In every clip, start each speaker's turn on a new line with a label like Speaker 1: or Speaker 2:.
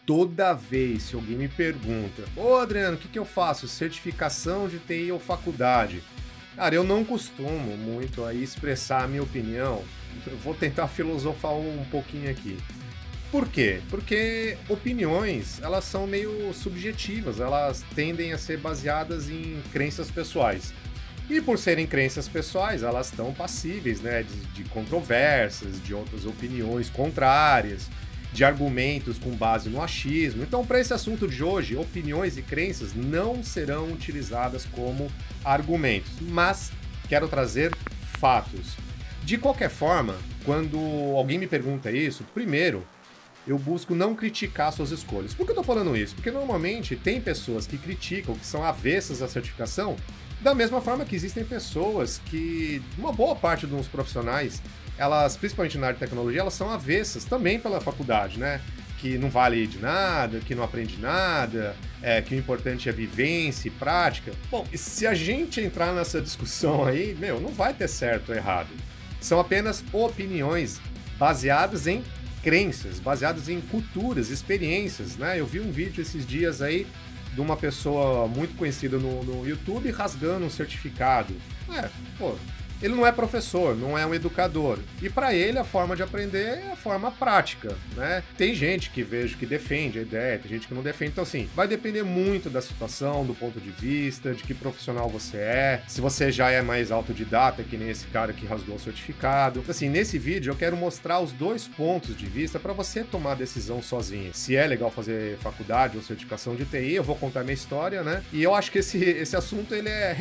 Speaker 1: Toda vez que alguém me pergunta, ô Adriano, o que eu faço? Certificação de TI ou faculdade? Cara, eu não costumo muito aí expressar a minha opinião. Eu vou tentar filosofar um pouquinho aqui. Por quê? Porque opiniões, elas são meio subjetivas, elas tendem a ser baseadas em crenças pessoais. E por serem crenças pessoais, elas estão passíveis, né, de controvérsias, de outras opiniões contrárias, de argumentos com base no achismo. Então, para esse assunto de hoje, opiniões e crenças não serão utilizadas como argumentos, mas quero trazer fatos. De qualquer forma, quando alguém me pergunta isso, primeiro, eu busco não criticar suas escolhas. Por que eu tô falando isso? Porque normalmente tem pessoas que criticam, que são avessas à certificação, da mesma forma que existem pessoas que, uma boa parte dos profissionais, elas, principalmente na área de tecnologia, elas são avessas também pela faculdade, né? Que não vale de nada, que não aprende nada, que o importante é vivência e prática. Bom, e se a gente entrar nessa discussão aí, não vai ter certo ou errado. São apenas opiniões baseadas em crenças, baseadas em culturas, experiências, né? Eu vi um vídeo esses dias aí de uma pessoa muito conhecida no YouTube rasgando um certificado. Ele não é professor, não é um educador. E para ele a forma de aprender é a forma prática, né? Tem gente que vejo que defende a ideia, tem gente que não defende. Então assim, vai depender muito da situação, do ponto de vista, de que profissional você é, se você já é mais autodidata, que nem esse cara que rasgou o certificado. Assim, nesse vídeo eu quero mostrar os dois pontos de vista para você tomar a decisão sozinho. Se é legal fazer faculdade ou certificação de TI, eu vou contar minha história, né? E eu acho que esse assunto, ele é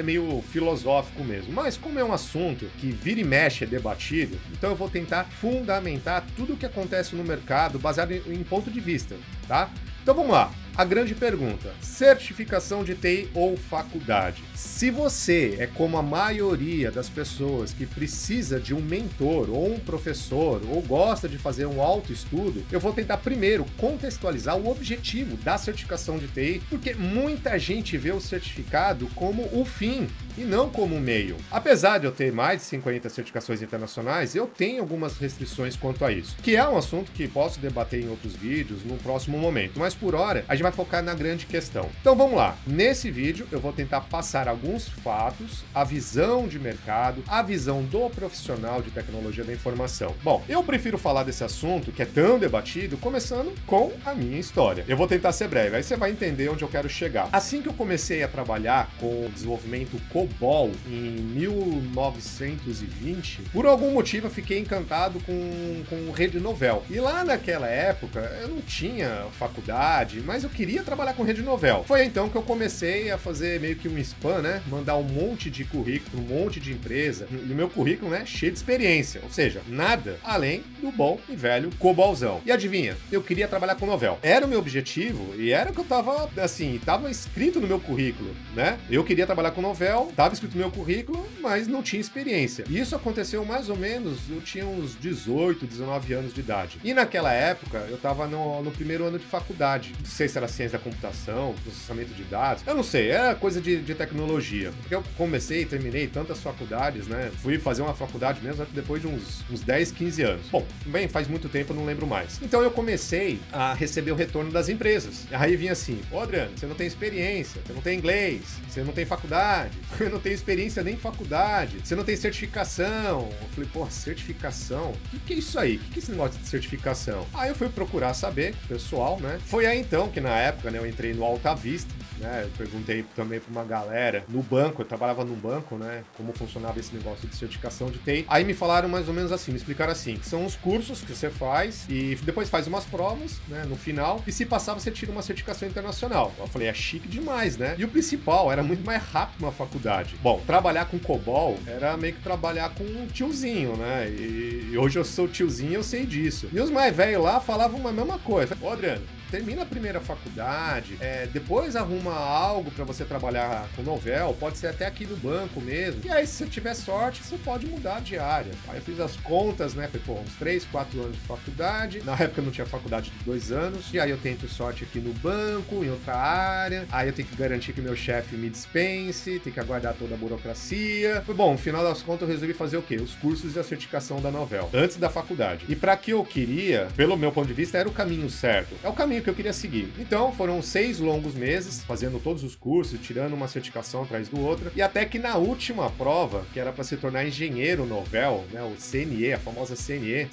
Speaker 1: meio filosófico mesmo. Mas como é um assunto que vira e mexe é debatido, então eu vou tentar fundamentar tudo o que acontece no mercado baseado em ponto de vista, tá? Então vamos lá. A grande pergunta: certificação de TI ou faculdade? Se você é como a maioria das pessoas que precisa de um mentor ou um professor ou gosta de fazer um autoestudo, eu vou tentar primeiro contextualizar o objetivo da certificação de TI, porque muita gente vê o certificado como o fim e não como o meio. Apesar de eu ter mais de 50 certificações internacionais, eu tenho algumas restrições quanto a isso, que é um assunto que posso debater em outros vídeos no próximo momento, mas por hora a gente vai focar na grande questão. Então vamos lá. Nesse vídeo eu vou tentar passar alguns fatos, a visão de mercado, a visão do profissional de tecnologia da informação. Bom, eu prefiro falar desse assunto que é tão debatido, começando com a minha história. Eu vou tentar ser breve, aí você vai entender onde eu quero chegar. Assim que eu comecei a trabalhar com o desenvolvimento COBOL em 1920, por algum motivo eu fiquei encantado com Rede Novell. E lá naquela época eu não tinha faculdade, mas eu queria trabalhar com Rede Novell. Foi então que eu comecei a fazer meio que um spam, né? Mandar um monte de currículo, um monte de empresa. E o meu currículo, né? Cheio de experiência. Ou seja, nada além do bom e velho COBOLzão. E adivinha? Eu queria trabalhar com Novell. Era o meu objetivo e era o que eu tava, assim, tava escrito no meu currículo, né? Eu queria trabalhar com Novell, tava escrito no meu currículo, mas não tinha experiência. E isso aconteceu mais ou menos, eu tinha uns 18, 19 anos de idade. E naquela época, eu tava no primeiro ano de faculdade. Não sei se era ciência da computação, processamento de dados, eu não sei, era coisa de tecnologia. Porque eu comecei e terminei tantas faculdades, né? Fui fazer uma faculdade mesmo depois de uns 10, 15 anos. Bom, bem, faz muito tempo, eu não lembro mais. Então eu comecei a receber o retorno das empresas. Aí vinha assim: ô Adriano, você não tem experiência, você não tem inglês, você não tem faculdade, você não tem experiência nem em faculdade, você não tem certificação. Eu falei, pô, certificação? O que é isso aí? O que é esse negócio de certificação? Aí eu fui procurar saber, pessoal, né? Foi aí então que na época, né, eu entrei no Alta Vista, né? Eu perguntei também para uma galera no banco, eu trabalhava num banco, né? Como funcionava esse negócio de certificação de TI. Aí me falaram mais ou menos assim, me explicaram assim, que são os cursos que você faz e depois faz umas provas, né? No final, e se passar você tira uma certificação internacional. Eu falei, é chique demais, né? E o principal, era muito mais rápido na faculdade. Bom, trabalhar com COBOL era meio que trabalhar com um tiozinho, né? E hoje eu sou tiozinho, eu sei disso. E os mais velhos lá falavam a mesma coisa. Ô, Adriano, termina a primeira faculdade, depois arruma algo para você trabalhar com Novell, pode ser até aqui no banco mesmo. E aí, se você tiver sorte, você pode mudar de área. Aí eu fiz as contas, né? Foi, uns 3, 4 anos de faculdade. Na época eu não tinha faculdade de 2 anos. E aí eu tento sorte aqui no banco, em outra área. Aí eu tenho que garantir que meu chefe me dispense, tem que aguardar toda a burocracia. Foi bom, no final das contas eu resolvi fazer o quê? Os cursos e a certificação da Novell, antes da faculdade. E para que eu queria, pelo meu ponto de vista, era o caminho certo. É o caminho caminho que eu queria seguir. Então, foram 6 longos meses, fazendo todos os cursos, tirando uma certificação atrás do outra, e até que na última prova, que era para se tornar engenheiro novel, né, o CNE, a famosa CNE,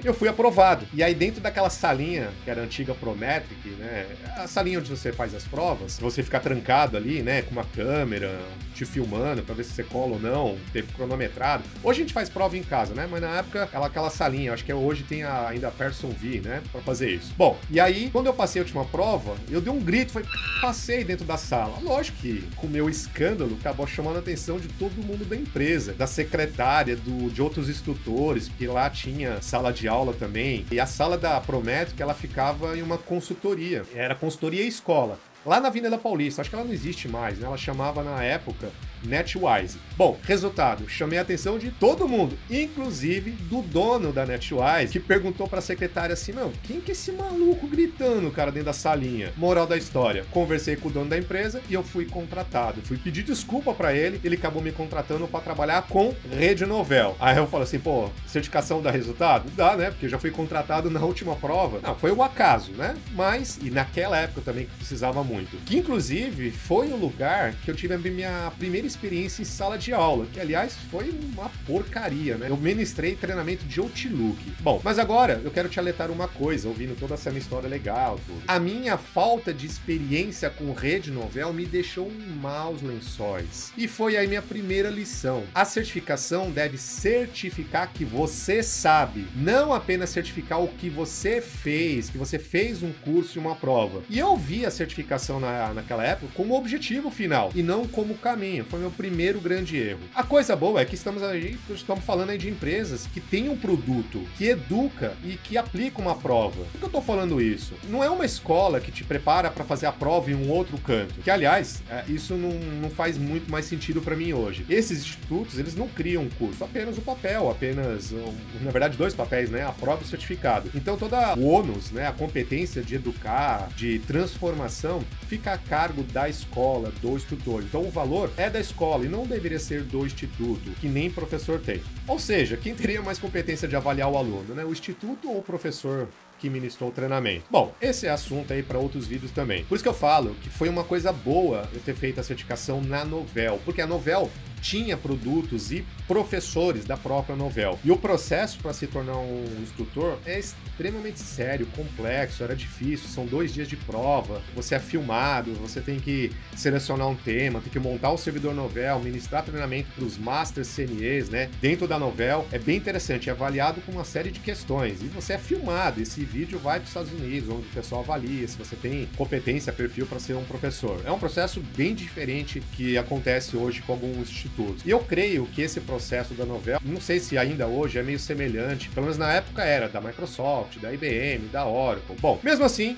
Speaker 1: eu fui aprovado. E aí dentro daquela salinha, que era a antiga Prometric, né, a salinha onde você faz as provas, você fica trancado ali, né, com uma câmera, te filmando para ver se você cola ou não, tempo cronometrado. Hoje a gente faz prova em casa, né, mas na época, aquela salinha, acho que hoje tem ainda a Person V, né, para fazer isso. Bom, e aí, quando eu passei a última prova, eu dei um grito, passei dentro da sala. Lógico que, com o meu escândalo, acabou chamando a atenção de todo mundo da empresa, da secretária, de outros instrutores, porque lá tinha sala de aula também. E a sala da Prometric, ela ficava em uma consultoria. Era consultoria e escola. Lá na Avenida Paulista, acho que ela não existe mais, né? Ela chamava na época Netwise. Bom, resultado, chamei a atenção de todo mundo, inclusive do dono da Netwise, que perguntou pra secretária assim, não, quem que é esse maluco gritando, cara, dentro da salinha? Moral da história, conversei com o dono da empresa e eu fui contratado. Fui pedir desculpa pra ele acabou me contratando pra trabalhar com rede novel. Aí eu falo assim, pô, certificação dá resultado? Dá, né? Porque eu já fui contratado na última prova. Não, foi o acaso, né? Mas, e naquela época também que precisava muito. Que, inclusive, foi o lugar que eu tive a minha primeira experiência em sala de aula, que, aliás, foi uma porcaria, né? Eu ministrei treinamento de Outlook. Bom, mas agora eu quero te alertar uma coisa, ouvindo toda essa minha história legal, tudo. A minha falta de experiência com rede novel me deixou em maus lençóis. E foi aí minha primeira lição. A certificação deve certificar que você sabe, não apenas certificar o que você fez, que você fez um curso e uma prova. E eu vi a certificação naquela época como objetivo final e não como caminho. Foi meu primeiro grande erro. A coisa boa é que estamos falando aí de empresas que têm um produto, que educa e que aplica uma prova. Por que eu tô falando isso? Não é uma escola que te prepara para fazer a prova em um outro canto, que, aliás, isso não faz muito mais sentido para mim hoje. Esses institutos, eles não criam um curso, apenas o papel, na verdade, 2 papéis, né? A prova e o certificado. Então, todo o ônus, né? A competência de educar, de transformação, fica a cargo da escola, do instrutor. Então, o valor é da escola e não deveria ser do instituto, que nem professor tem. Ou seja, quem teria mais competência de avaliar o aluno, né? O instituto ou o professor que ministrou o treinamento? Bom, esse é assunto aí para outros vídeos também. Por isso que eu falo que foi uma coisa boa eu ter feito a certificação na Novel, porque a Novel tinha produtos e professores da própria Novel. E o processo para se tornar um instrutor é extremamente sério, complexo, era difícil, são 2 dias de prova, você é filmado, você tem que selecionar um tema, tem que montar o servidor Novel, ministrar treinamento para os Masters CNEs, né? Dentro da Novel, é bem interessante, é avaliado com uma série de questões, e você é filmado, esse vídeo vai para os Estados Unidos, onde o pessoal avalia se você tem competência, perfil para ser um professor. É um processo bem diferente que acontece hoje com alguns institutos. E eu creio que esse processo da Novel, não sei se ainda hoje é meio semelhante, pelo menos na época era, da Microsoft, da IBM, da Oracle. Bom, mesmo assim,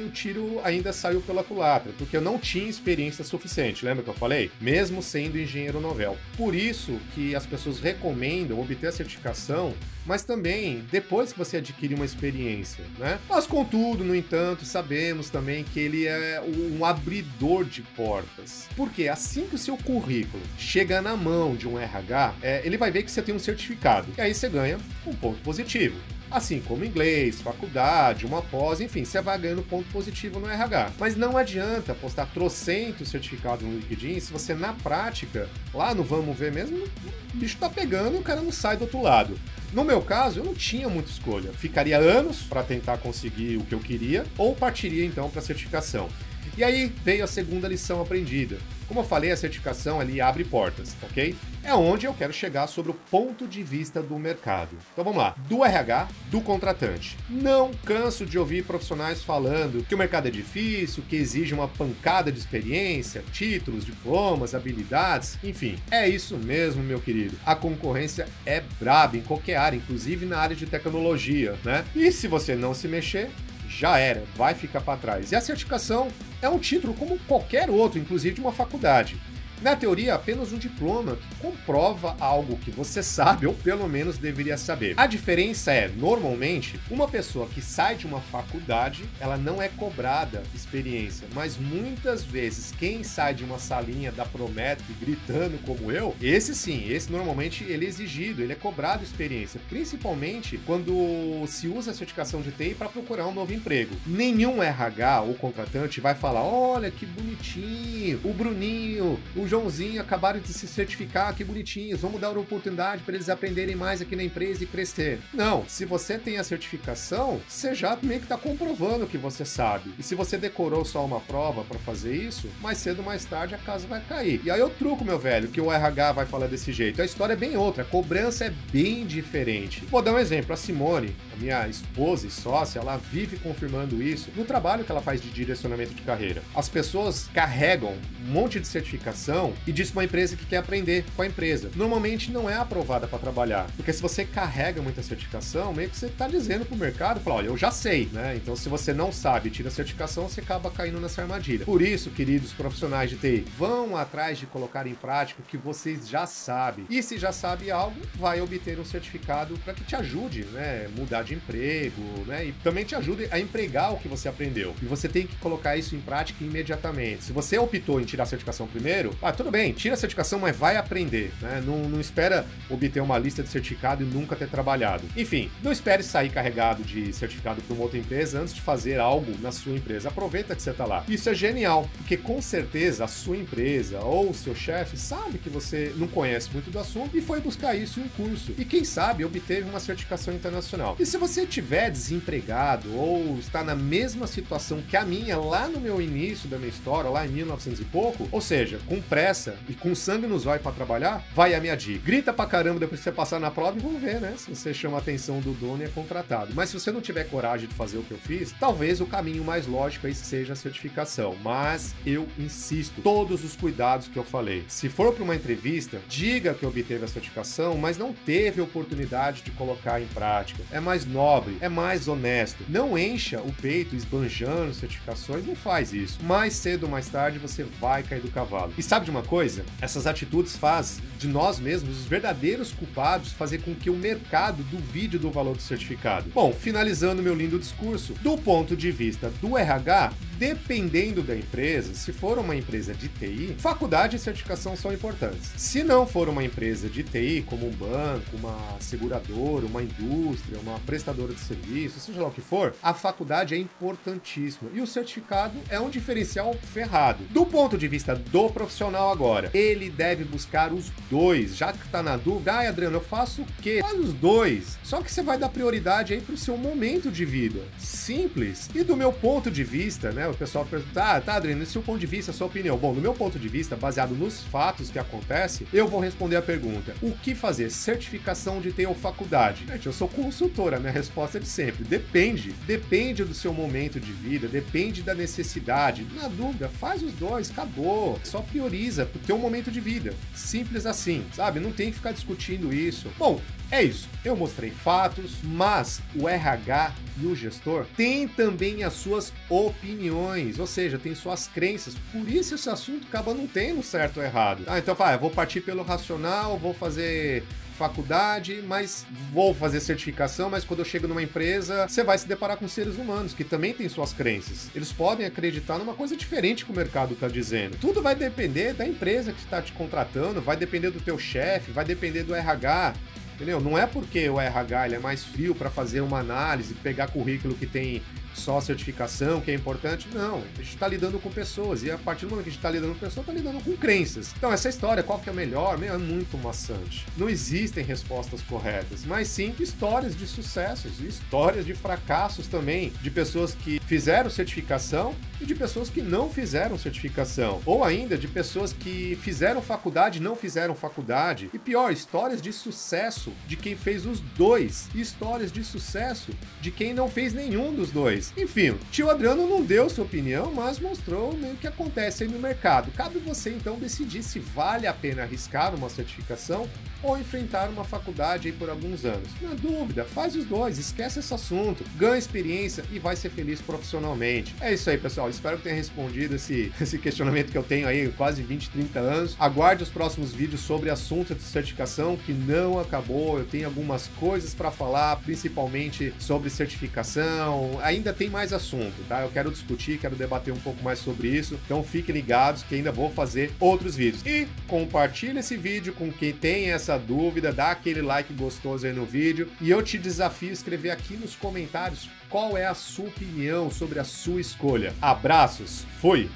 Speaker 1: o tiro ainda saiu pela culatra, porque eu não tinha experiência suficiente, lembra que eu falei? Mesmo sendo engenheiro novel. Por isso que as pessoas recomendam obter a certificação, mas também depois que você adquire uma experiência, né? Mas, contudo, no entanto, sabemos também que ele é um abridor de portas. Porque assim que o seu currículo chega na mão de um RH, ele vai ver que você tem um certificado, e aí você ganha um ponto positivo. Assim como inglês, faculdade, uma pós, enfim, você vai ganhando ponto positivo no RH. Mas não adianta postar trocentos certificados no LinkedIn se você, na prática, lá no Vamos Ver mesmo, o bicho tá pegando e o cara não sai do outro lado. No meu caso, eu não tinha muita escolha. Ficaria anos para tentar conseguir o que eu queria ou partiria então para a certificação. E aí veio a segunda lição aprendida. Como eu falei, a certificação ali abre portas, ok? É onde eu quero chegar sobre o ponto de vista do mercado. Então vamos lá, do RH, do contratante. Não canso de ouvir profissionais falando que o mercado é difícil, que exige uma pancada de experiência, títulos, diplomas, habilidades, enfim. É isso mesmo, meu querido. A concorrência é braba em qualquer área, inclusive na área de tecnologia, né? E se você não se mexer, já era, vai ficar para trás. E a certificação é um título como qualquer outro, inclusive de uma faculdade. Na teoria, apenas um diploma que comprova algo que você sabe ou pelo menos deveria saber. A diferença é, normalmente, uma pessoa que sai de uma faculdade, ela não é cobrada experiência, mas muitas vezes quem sai de uma salinha da Prometro gritando como eu, esse sim, esse normalmente ele é exigido, ele é cobrado experiência, principalmente quando se usa a certificação de TI para procurar um novo emprego. Nenhum RH ou contratante vai falar, olha que bonitinho, o Bruninho, o Joãozinho acabaram de se certificar, que bonitinhos, vamos dar uma oportunidade para eles aprenderem mais aqui na empresa e crescer. Não, se você tem a certificação, você já meio que está comprovando que você sabe. E se você decorou só uma prova para fazer isso, mais cedo ou mais tarde a casa vai cair. E aí eu truco, meu velho, que o RH vai falar desse jeito. A história é bem outra, a cobrança é bem diferente. Vou dar um exemplo, a Simone, a minha esposa e sócia, ela vive confirmando isso no trabalho que ela faz de direcionamento de carreira. As pessoas carregam um monte de certificação e diz para uma empresa que quer aprender com a empresa. Normalmente não é aprovada para trabalhar, porque se você carrega muita certificação, meio que você está dizendo para o mercado, fala, olha, eu já sei, né? Então se você não sabe e tira a certificação, você acaba caindo nessa armadilha. Por isso, queridos profissionais de TI, vão atrás de colocar em prática o que vocês já sabem. E se já sabe algo, vai obter um certificado para que te ajude, né? Mudar de emprego, né? E também te ajude a empregar o que você aprendeu. E você tem que colocar isso em prática imediatamente. Se você optou em tirar a certificação primeiro, tudo bem, tira a certificação, mas vai aprender, né? Não espera obter uma lista de certificado e nunca ter trabalhado. Enfim, não espere sair carregado de certificado para uma outra empresa antes de fazer algo na sua empresa. Aproveita que você está lá. Isso é genial, porque com certeza a sua empresa ou o seu chefe sabe que você não conhece muito do assunto e foi buscar isso em um curso. E quem sabe obteve uma certificação internacional. E se você estiver desempregado ou está na mesma situação que a minha lá no meu início da minha história, lá em 1900 e pouco, ou seja, com pressa e com sangue nos olhos para trabalhar, vai a minha dica. Grita pra caramba depois que você passar na prova e vamos ver, né? Se você chama a atenção do dono e é contratado. Mas se você não tiver coragem de fazer o que eu fiz, talvez o caminho mais lógico aí seja a certificação. Mas eu insisto, todos os cuidados que eu falei. Se for para uma entrevista, diga que obteve a certificação, mas não teve oportunidade de colocar em prática. É mais nobre, é mais honesto. Não encha o peito esbanjando certificações, não faz isso. Mais cedo ou mais tarde você vai cair do cavalo. E sabe de uma coisa? Essas atitudes fazem de nós mesmos os verdadeiros culpados, fazer com que o mercado duvide do valor do certificado. Bom, finalizando meu lindo discurso, do ponto de vista do RH, dependendo da empresa, se for uma empresa de TI, faculdade e certificação são importantes. Se não for uma empresa de TI, como um banco, uma seguradora, uma indústria, uma prestadora de serviço, seja lá o que for, a faculdade é importantíssima e o certificado é um diferencial ferrado. Do ponto de vista do profissional agora, ele deve buscar os dois, já que tá na dúvida, Adriano, eu faço o quê? Faz os dois. Só que você vai dar prioridade aí pro seu momento de vida. Simples. E do meu ponto de vista, né, o pessoal pergunta, tá, Adriano, no seu ponto de vista, a sua opinião. Bom, no meu ponto de vista, baseado nos fatos que acontecem, eu vou responder a pergunta, o que fazer? Certificação de TI ou faculdade? Gente, eu sou consultor, a minha resposta é de sempre. Depende do seu momento de vida, depende da necessidade. Na dúvida, faz os dois, acabou. Só prioriza pro teu momento de vida. Simples assim, sabe? Não tem que ficar discutindo isso. Bom, é isso, eu mostrei fatos, mas o RH e o gestor têm também as suas opiniões, ou seja, tem suas crenças, por isso esse assunto acaba não tendo certo ou errado. Então eu vou partir pelo racional, vou fazer faculdade, mas vou fazer certificação, mas quando eu chego numa empresa, você vai se deparar com seres humanos que também têm suas crenças. Eles podem acreditar numa coisa diferente que o mercado está dizendo. Tudo vai depender da empresa que está te contratando, vai depender do teu chefe, vai depender do RH. Entendeu? Não é porque o RH ele é mais frio para fazer uma análise, pegar currículo que tem só certificação, que é importante. Não, a gente está lidando com pessoas e a partir do momento que a gente está lidando com pessoas, está lidando com crenças. Então essa história, qual que é a melhor? É muito maçante. Não existem respostas corretas, mas sim histórias de sucessos e histórias de fracassos também, de pessoas que fizeram certificação e de pessoas que não fizeram certificação. Ou ainda de pessoas que fizeram faculdade e não fizeram faculdade. E pior, histórias de sucesso de quem fez os dois. E histórias de sucesso de quem não fez nenhum dos dois. depois. Enfim, tio Adriano não deu sua opinião, mas mostrou meio que acontece aí no mercado. Cabe você então decidir se vale a pena arriscar uma certificação ou enfrentar uma faculdade aí por alguns anos. Na dúvida, faz os dois, esquece esse assunto, ganha experiência e vai ser feliz profissionalmente. É isso aí, pessoal. Espero que tenha respondido esse questionamento que eu tenho aí quase 20, 30 anos. Aguarde os próximos vídeos sobre assunto de certificação, que não acabou. Eu tenho algumas coisas para falar, principalmente sobre certificação. Ainda tem mais assunto, tá? Eu quero discutir, quero debater um pouco mais sobre isso. Então fiquem ligados que ainda vou fazer outros vídeos. E compartilhe esse vídeo com quem tem essa dúvida, dá aquele like gostoso aí no vídeo e eu te desafio a escrever aqui nos comentários qual é a sua opinião sobre a sua escolha. Abraços, fui!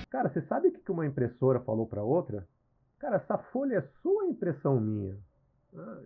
Speaker 1: Cara, você sabe o que uma impressora falou para outra? Cara, essa folha é sua ou impressão minha? Ah,